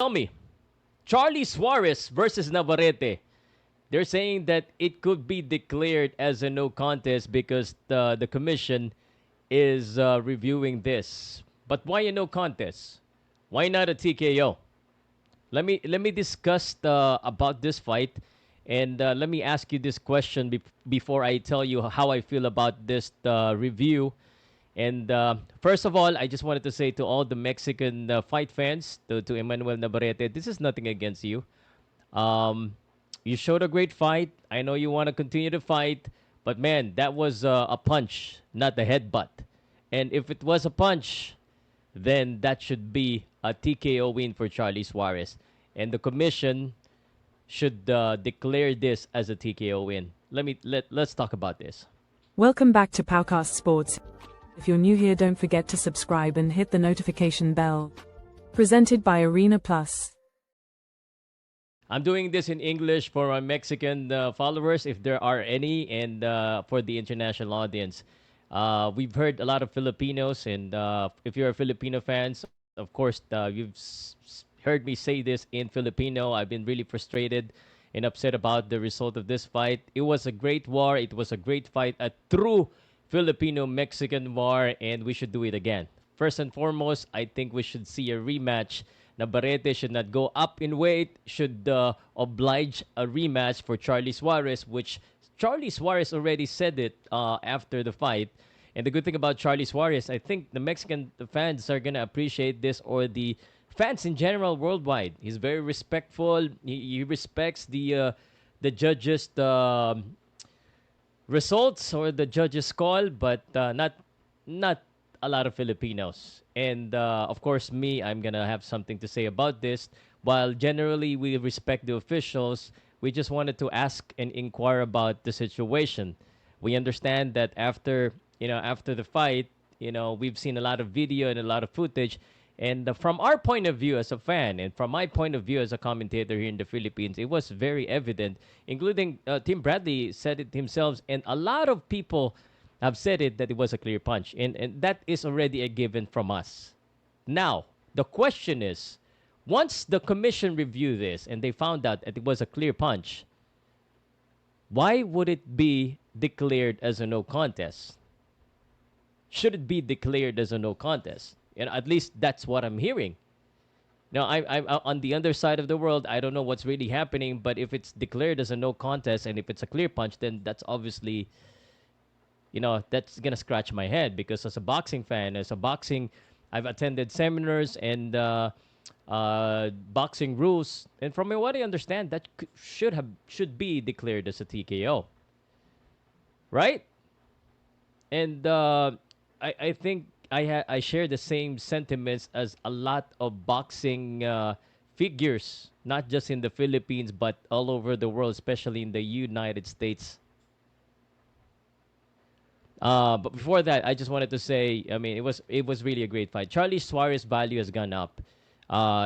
tell me, Charly Suarez versus Navarrete. They're saying that it could be declared as a no contest because the commission is reviewing this. But why a no contest? Why not a TKO? Let me discuss about this fight, and let me ask you this question before I tell you how I feel about this review. And first of all, I just wanted to say to all the Mexican fight fans, to Emmanuel Navarrete, this is nothing against you. Um, you showed a great fight. I know you want to continue to fight, but man, that was a punch, not a headbutt. And if it was a punch, then that should be a TKO win for Charlie Suarez. And the commission should declare this as a TKO win. Let's talk about this. Welcome back to Powcast Sports. If you're new here, don't forget to subscribe and hit the notification bell. Presented by Arena Plus. I'm doing this in English for my Mexican followers, if there are any, and for the international audience. We've heard a lot of Filipinos, and if you're a Filipino fans, of course, you've heard me say this in Filipino. I've been really frustrated and upset about the result of this fight. It was a great war. It was a great fight, a true Filipino-Mexican war, and we should do it again. First and foremost, I think we should see a rematch. Navarrete should not go up in weight, should oblige a rematch for Charly Suarez, which Charly Suarez already said it after the fight. And the good thing about Charly Suarez, I think the Mexican fans are going to appreciate this, or the fans in general worldwide. He's very respectful. He respects the judges' results or the judges' call, but not a lot of Filipinos. And of course, me, I'm gonna have something to say about this. While generally we respect the officials, we just wanted to ask and inquire about the situation. We understand that after the fight, we've seen a lot of video and a lot of footage. And from our point of view as a fan, and from my point of view as a commentator here in the Philippines, it was very evident, including Tim Bradley said it himself, and a lot of people have said it, that it was a clear punch. And that is already a given from us. Now, the question is, once the commission reviewed this and they found out that it was a clear punch, why would it be declared as a no contest? Should it be declared as a no contest? And at least that's what I'm hearing. Now, I'm on the other side of the world. I don't know what's really happening, but if it's declared as a no contest and if it's a clear punch, then that's obviously, that's going to scratch my head, because as a boxing fan, I've attended seminars and boxing rules. And from what I understand, that should be declared as a TKO. Right? And I think I share the same sentiments as a lot of boxing figures, not just in the Philippines, but all over the world, especially in the United States. But before that, I just wanted to say, I mean, it was really a great fight. Charly Suarez value has gone up.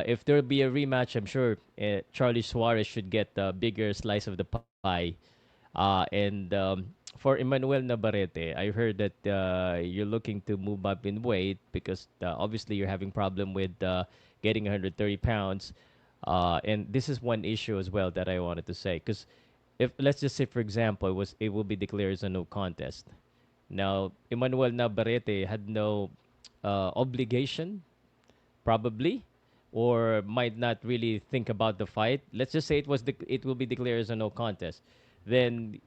If there'll be a rematch, I'm sure Charly Suarez should get a bigger slice of the pie. And for Emmanuel Navarrete, I heard that you're looking to move up in weight because obviously you're having problem with getting 130 pounds. And this is one issue as well that I wanted to say, because if, let's just say, for example, it will be declared as a no contest. Now, Emmanuel Navarrete had no obligation, probably, or might not really think about the fight. Let's just say it will be declared as a no contest. Then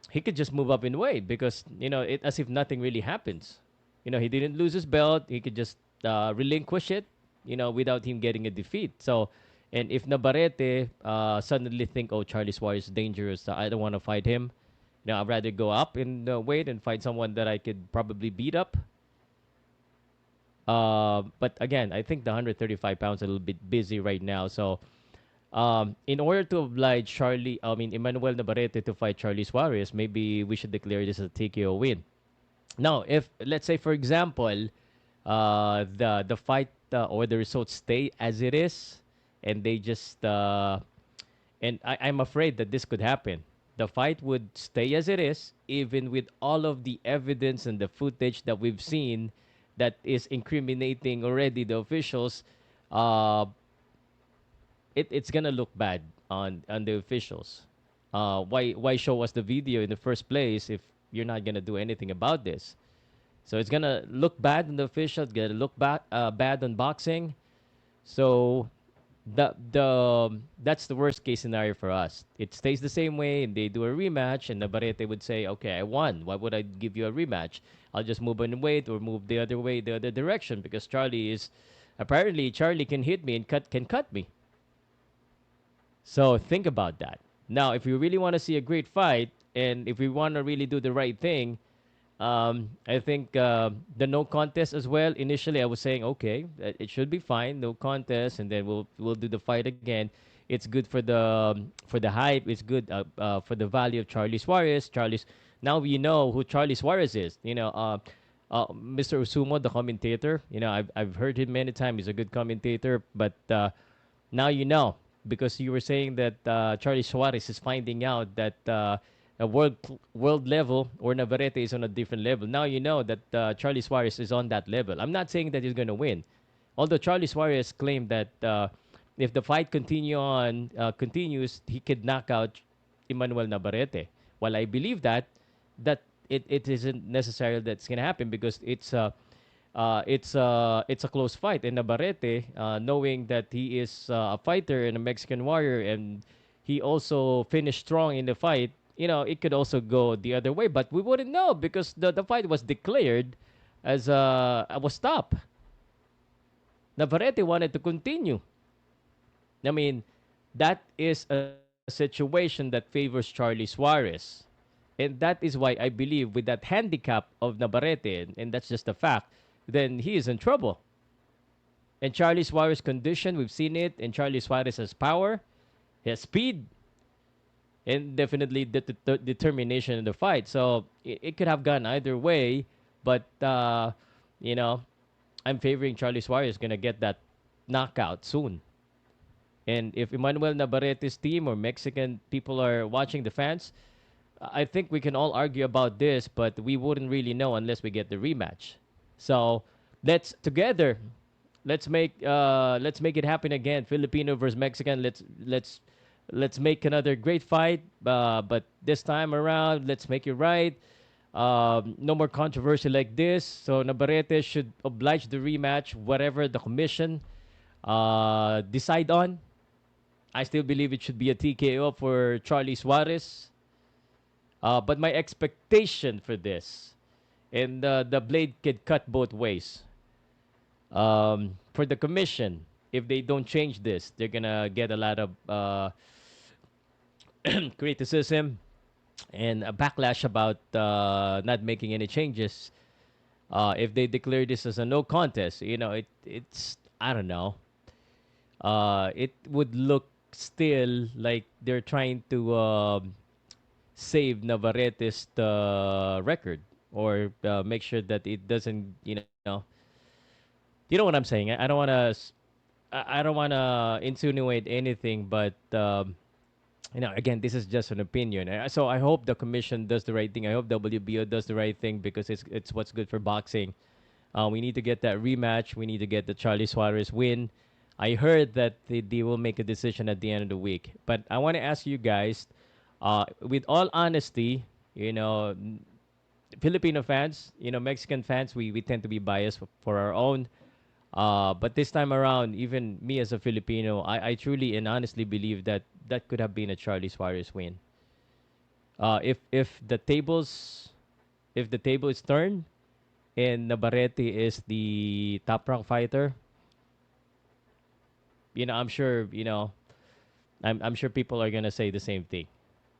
he could just move up in weight because, as if nothing really happens. He didn't lose his belt. He could just relinquish it, without him getting a defeat. So, and if Navarrete suddenly think, oh, Charly Suarez is dangerous, I don't want to fight him. I'd rather go up in weight and fight someone that I could probably beat up. But again, I think the 135 pounds are a little bit busy right now. So, in order to oblige Emmanuel Navarrete to fight Charly Suarez, maybe we should declare this as a TKO win. Now, if, let's say, for example, the fight or the results stay as it is, and they just, and I'm afraid that this could happen. The fight would stay as it is, even with all of the evidence and the footage that we've seen that is incriminating already the officials. it's gonna look bad on the officials. Why show us the video in the first place if you're not gonna do anything about this? So it's gonna look bad on the officials, gonna look bad on boxing. So that's the worst case scenario for us. It stays the same way, and they do a rematch, and Navarrete would say, "Okay, I won. Why would I give you a rematch? I'll just move on weight or move the other way, the other direction, because Charlie is apparently Charlie can hit me and cut me." So think about that. Now, if you really want to see a great fight, and if we want to really do the right thing, I think the no contest as well. Initially, I was saying, okay, it should be fine, no contest, and then we'll do the fight again. It's good for the hype. It's good for the value of Charlie Suarez. Charlie's now we know who Charlie Suarez is. Mr. Usumo, the commentator. I've heard him many times. He's a good commentator, but now you know because you were saying that Charlie Suarez is finding out that a world level or Navarrete is on a different level. Now you know that Charlie Suarez is on that level. I'm not saying that he's going to win, although Charlie Suarez claimed that if the fight continues, he could knock out Emmanuel Navarrete. While I believe that it isn't necessary that's going to happen because it's a close fight. And Navarrete, knowing that he is a fighter and a Mexican warrior, and he also finished strong in the fight, it could also go the other way. But we wouldn't know because the fight was declared as was stopped. Navarrete wanted to continue. I mean, that is a situation that favors Charlie Suarez. And that is why I believe with that handicap of Navarrete, and that's just a fact, then he is in trouble. And Charlie Suarez condition, we've seen it, and Charlie Suarez has power, he has speed, and definitely the determination in the fight. So it could have gone either way, but you know, I'm favoring Charlie Suarez gonna get that knockout soon. And if Emmanuel Navarrete's team or Mexican people are watching, the fans, I think we can all argue about this, but we wouldn't really know unless we get the rematch. So let's together, let's make it happen again. Filipino versus Mexican. Let's make another great fight. But this time around, let's make it right. No more controversy like this. So Navarrete should oblige the rematch, whatever the commission decide on. I still believe it should be a TKO for Charlie Suarez. But my expectation for this, and the blade could cut both ways. For the commission, if they don't change this, they're gonna get a lot of criticism and a backlash about not making any changes. If they declare this as a no contest, it's I don't know. It would look still like they're trying to save Navarrete's record or make sure that it doesn't, you know what I'm saying. I don't want to, I don't want to insinuate anything, but again, this is just an opinion. So I hope the commission does the right thing. I hope WBO does the right thing because it's what's good for boxing. We need to get that rematch. We need to get the Charlie Suarez win. I heard that they will make a decision at the end of the week. But I want to ask you guys, with all honesty, Filipino fans, Mexican fans, we tend to be biased for our own. But this time around, even me as a Filipino, I truly and honestly believe that that could have been a Charlie Suarez win. If the table is turned and Navarrete is the top rank fighter, I'm sure I'm sure people are gonna say the same thing.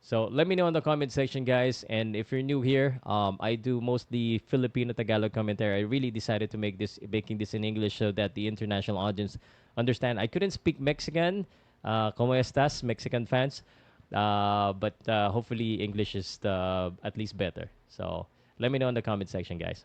So let me know in the comment section, guys. And if you're new here, I do mostly Filipino Tagalog commentary. I really decided to making this in English so that the international audience understand. I couldn't speak Mexican. ¿Cómo estás, Mexican fans? But hopefully English is at least better. So let me know in the comment section, guys.